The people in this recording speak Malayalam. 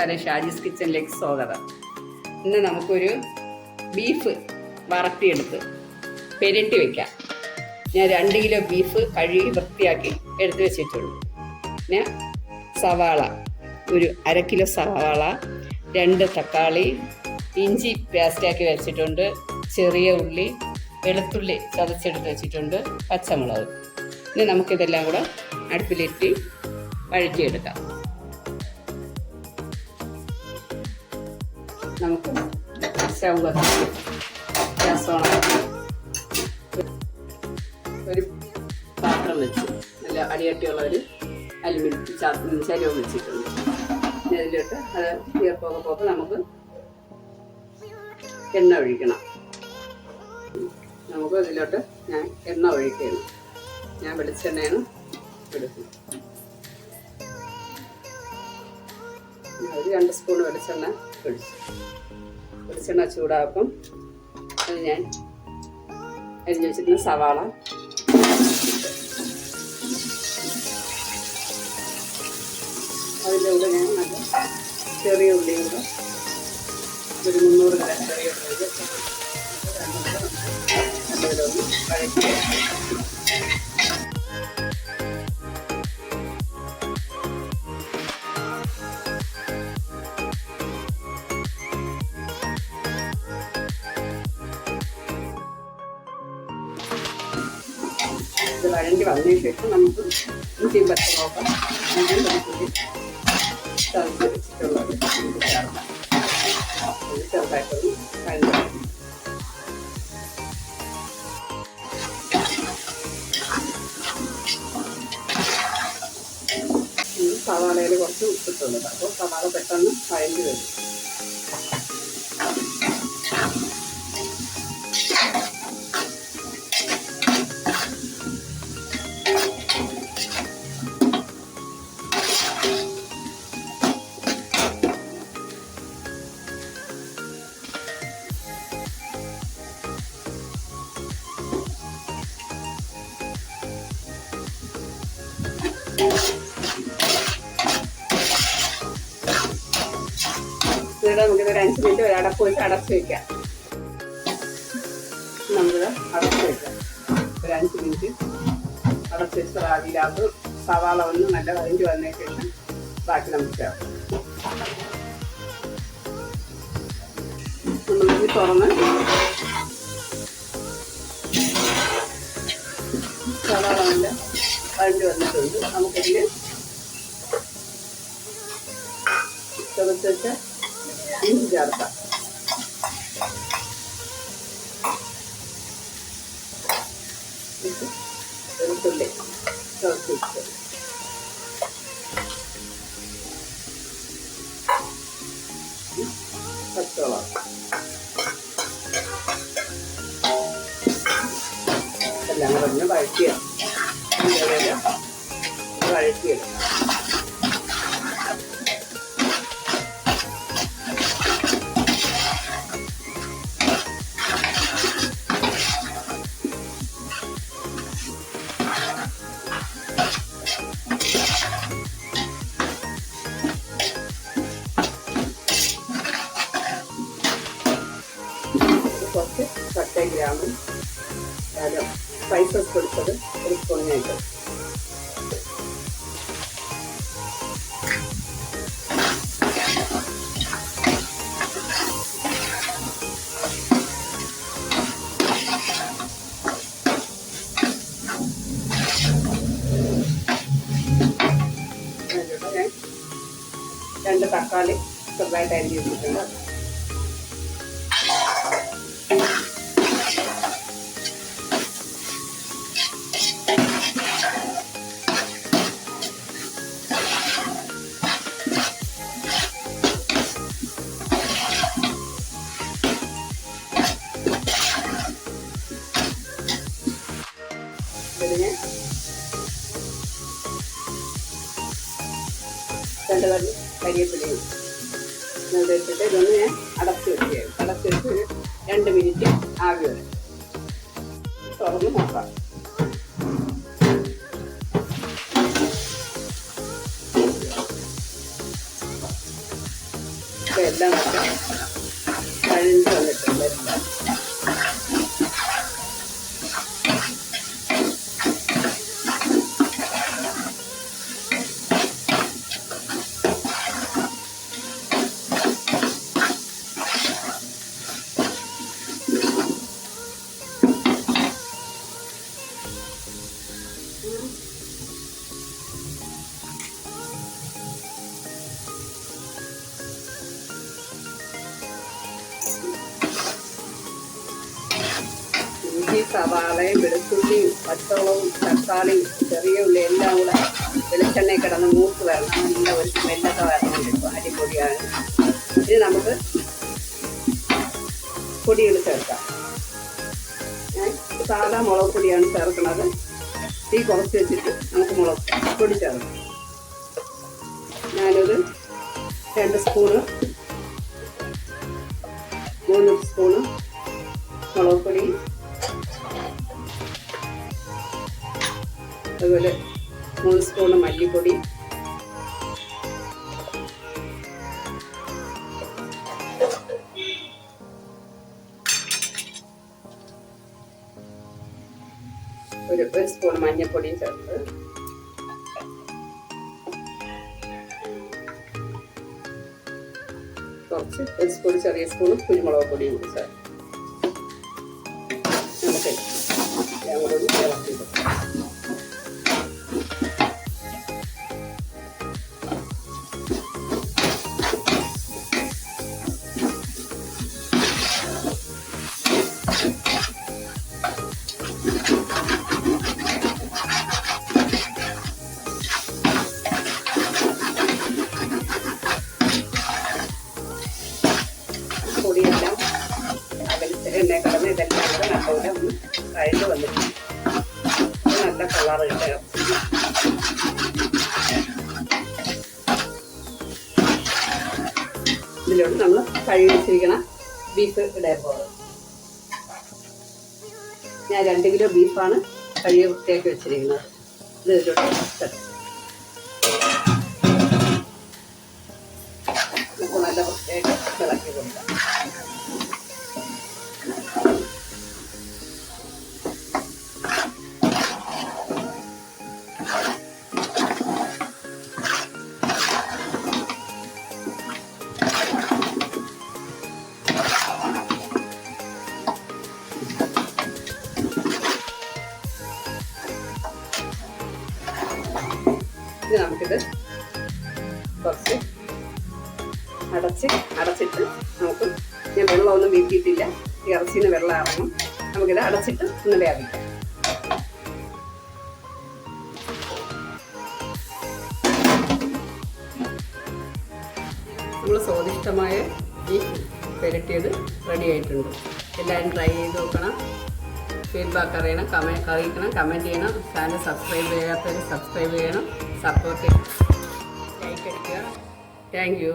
നമസ്കാരം, ഷാജീസ് കിച്ചണിലേക്ക് സ്വാഗതം. ഇന്ന് നമുക്കൊരു ബീഫ് വറട്ടിയെടുത്ത് പെരട്ടി വയ്ക്കാം. ഞാൻ 2 കിലോ ബീഫ് കഴുകി വൃത്തിയാക്കി എടുത്ത് വെച്ചിട്ടുണ്ട്. പിന്നെ സവാള, ഒരു 1/2 കിലോ സവാള, 2 തക്കാളി, ഇഞ്ചി പേസ്റ്റാക്കി വെച്ചിട്ടുണ്ട്, ചെറിയ ഉള്ളി, വെളുത്തുള്ളി ചതച്ചെടുത്ത് വെച്ചിട്ടുണ്ട്, പച്ചമുളക്. ഇനി നമുക്കിതെല്ലാം കൂടെ അടുപ്പിലിട്ട് വഴറ്റിയെടുക്കാം. നമുക്ക് സ്റ്റൗ കത്തിച്ച് ഗ്യാസ് ഓണാക്കി ഒരു പാത്രം വെച്ച് നല്ല അടിയട്ടിയുള്ള ഒരു അലുമിനിയം ചലവും വെച്ചിട്ടുണ്ട്. അതിലോട്ട് അത് ഈർപ്പൊക്കെ നമുക്ക് എണ്ണ ഒഴിക്കണം. നമുക്ക് ഇതിലോട്ട് ഞാൻ എണ്ണ ഒഴിക്കുകയാണ്. ഞാൻ വെളിച്ചെണ്ണയാണ് എടുക്കുന്നത്. ഒരു 2 സ്പൂൺ വെളിച്ചെണ്ണ ഒഴിച്ചു. വെളിച്ചെണ്ണ ചൂടാക്കും. അത് ഞാൻ അരിഞ്ഞു വെച്ചിരുന്ന സവാള, അതിൻ്റെ കൂടെ ഞാൻ നല്ല ചെറിയ ഉള്ളിയും കൂടെ ഒരു 300 ഗ്രാം ചെറിയ ഉള്ളി നല്ലതിലൊന്ന് വഴറ്റി. ഇത് വഴണ്ടി വന്നതിന് ശേഷം നമുക്ക് ഇഞ്ചിയും പച്ചമുളകും ചതച്ച് വെച്ചിട്ടുള്ളത് ചേർക്കാം. ചെറുതായിട്ടൊന്ന് കഴിഞ്ഞു. സവാളയിൽ കുറച്ച് ഉപ്പിട്ടുള്ളത്, അപ്പോൾ സവാള പെട്ടെന്ന് വഴണ്ടി വരും. നമുക്കിത് ഒരു 5 മിനിറ്റ് അടപ്പ് വെച്ച് അടച്ച് വയ്ക്കാം. നമുക്കിത് അടച്ച് വയ്ക്കാം. ഒരു 5 മിനിറ്റ് അടച്ച് വെച്ച് അതിനകത്ത് സവാള ഒന്ന് നല്ല വഴറ്റി വന്നതിന് ശേഷം ബാക്കി നമുക്ക് ചേർക്കാം. നമ്മളിത് തുറന്ന് സവാള നല്ല വഴറ്റി വന്നിട്ടുണ്ട്. നമുക്കിതിൽ ചതച്ച് വെച്ച് ഇഞ്ചി ചേർക്കാം. വെളുത്തുള്ളി ചതച്ച് വെച്ച് പച്ചമുളക് എല്ലാം പറഞ്ഞ് വഴറ്റിയ വഴറ്റിയെടുക്കാം. കുറച്ച് പട്ട, ഗ്രാമ്പും സ്പൈസസ് കൊടുത്തത് ഒരു സ്പൂണിനായിട്ട്. ഞാൻ 2 തക്കാളി ചെറുതായിട്ട് അരിഞ്ഞ് വെച്ചിട്ടുണ്ട്. ഇതിന് 2 കറി കരിവേപ്പിലയും വെച്ചിട്ട് ഇതൊന്ന് ഞാൻ അടച്ച് വെക്കുകയാണ്. അടച്ച് വെച്ച് ഒരു 2 മിനിറ്റ് ആവി വരും. തുറന്ന് നോക്കാം. എല്ലാം ഒക്കെ കഴിഞ്ഞ് വന്നിട്ടുണ്ട് എല്ലാം. ഇഞ്ചി, സവാളയും വെളുത്തുള്ളിയും പച്ചമുളകും തക്കാളിയും ചെറിയ ഉള്ളി എല്ലാം കൂടെ വെളിച്ചെണ്ണയിൽ കിടന്ന് മൂത്ത് വരണം. നല്ല ഒരു സ്മെല്ലൊക്കെ വരണം. അരിപ്പൊടിയാണ്. ഇനി നമുക്ക് പൊടികൾ ചേർക്കാം. ഞാൻ സാധാ മുളക് പൊടിയാണ് ചേർക്കുന്നത്. തീ കുറച്ച് വെച്ചിട്ട് നമുക്ക് മുളക് പൊടി ചേർക്കാം. ഞാനൊരു 2 സ്പൂണ് 3 സ്പൂണ് മുളക് പൊടി, അതുപോലെ 3 സ്പൂണ് മല്ലിപ്പൊടി, ഒരു സ്പൂൺ മഞ്ഞൾപ്പൊടിയും ചേർത്ത് കുറച്ച് 1 സ്പൂൺ ചെറിയ സ്പൂൺ കുരുമുളക് പൊടിയും കൂടി ചേർത്ത് നമുക്ക് ഞങ്ങളൊന്ന് ഇളക്കി കൊടുക്കാം. പൊടിയെല്ലാം എണ്ണ കിടന്ന് ഇതെല്ലാം കൂടെ നല്ലപോലെ ഒന്ന് കഴിഞ്ഞ് വന്നിട്ടുണ്ട്. നല്ല കളർ കിട്ടുക. ഇതിലോട്ട് നമ്മൾ കഴുകി വെച്ചിരിക്കണ ബീഫ് ഇടാൻ പോകുന്നത്. ഞാൻ 2 കിലോ ബീഫാണ് കഴുകി വൃത്തിയാക്കി വെച്ചിരിക്കുന്നത്. ഇത് ഇതിലോട്ട് നമുക്ക് നല്ല വൃത്തിയായിട്ട് ഇളക്കി കൊടുക്കാം. ഇനി നമുക്കിത് കുറച്ച് അടച്ചിട്ട് നമുക്ക്, ഞാൻ വെള്ളമൊന്നും വീട്ടിയിട്ടില്ല, ഇറച്ചിന്ന് വെള്ളം ഇറങ്ങും. നമുക്കിത് അടച്ചിട്ട് ഒന്ന് വേവിക്കാം. നമ്മൾ സ്വാദിഷ്ടമായ ബീഫ് പുരട്ടിയത് റെഡി ആയിട്ടുണ്ട്. എല്ലാവരും ട്രൈ ചെയ്ത് നോക്കണം. ഫീഡ്ബാക്ക് അറിയണം, അറിയിക്കണം, കമൻറ്റ് ചെയ്യണം. ചാനൽ സബ്സ്ക്രൈബ് ചെയ്യാത്തവർ സബ്സ്ക്രൈബ് ചെയ്യണം. സപ്പോർട്ട് ലൈക്ക് അടിക്കുക. Thank you.